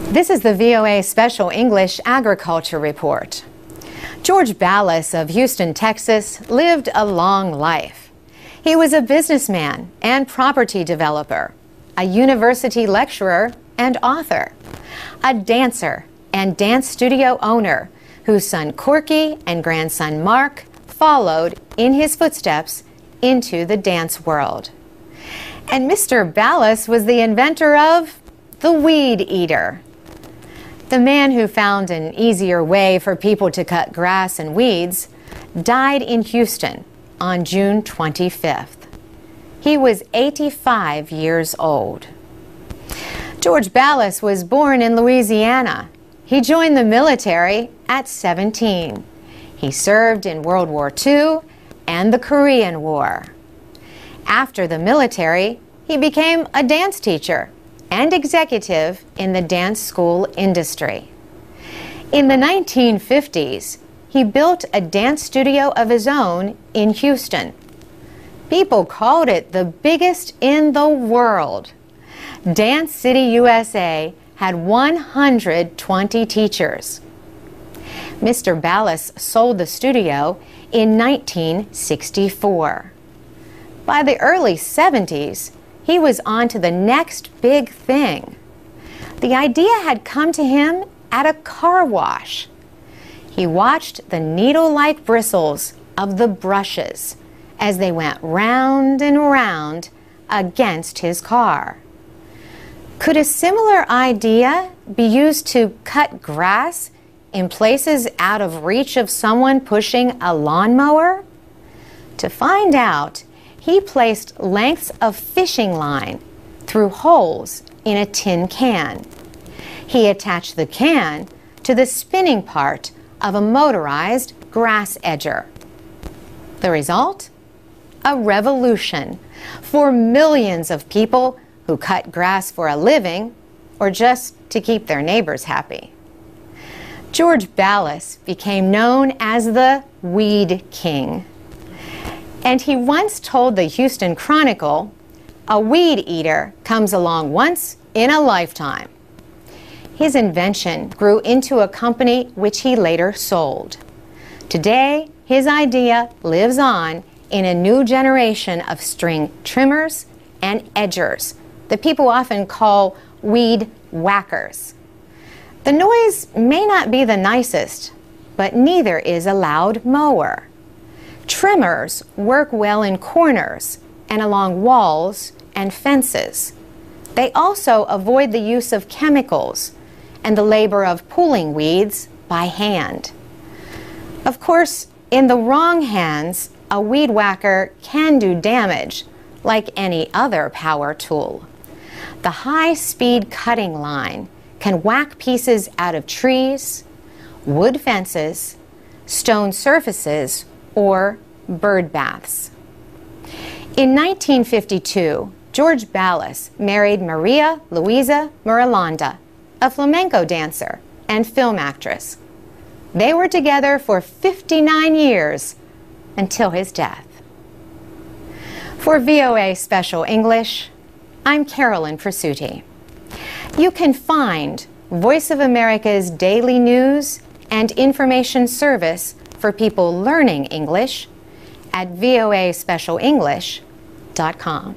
This is the VOA Special English Agriculture Report. George Ballas of Houston, Texas, lived a long life. He was a businessman and property developer, a university lecturer and author, a dancer and dance studio owner whose son Corky and grandson Mark followed in his footsteps into the dance world. And Mr. Ballas was the inventor of the weed eater. The man who found an easier way for people to cut grass and weeds died in Houston on June 25th. He was 85 years old. George Ballas was born in Louisiana. He joined the military at 17. He served in World War II and the Korean War. After the military, he became a dance teacher and executive in the dance school industry. In the 1950s, he built a dance studio of his own in Houston. People called it the biggest in the world. Dance City, USA had 120 teachers. Mr. Ballas sold the studio in 1964. By the early 70s, he was on to the next big thing. The idea had come to him at a car wash. He watched the needle-like bristles of the brushes as they went round and round against his car. Could a similar idea be used to cut grass in places out of reach of someone pushing a lawnmower? To find out, he placed lengths of fishing line through holes in a tin can. He attached the can to the spinning part of a motorized grass edger. The result? A revolution for millions of people who cut grass for a living or just to keep their neighbors happy. George Ballas became known as the Weed King. And he once told the Houston Chronicle, "A weed eater comes along once in a lifetime." His invention grew into a company which he later sold. Today, his idea lives on in a new generation of string trimmers and edgers that people often call weed whackers. The noise may not be the nicest, but neither is a loud mower. Trimmers work well in corners and along walls and fences. They also avoid the use of chemicals and the labor of pulling weeds by hand. Of course, in the wrong hands, a weed whacker can do damage like any other power tool. The high-speed cutting line can whack pieces out of trees, wood fences, stone surfaces, or bird baths. In 1952, George Ballas married Maria Luisa Miralanda, a flamenco dancer and film actress. They were together for 59 years until his death. For VOA Special English, I'm Carolyn Presutti. You can find Voice of America's daily news and information service for people learning English at voaspecialenglish.com.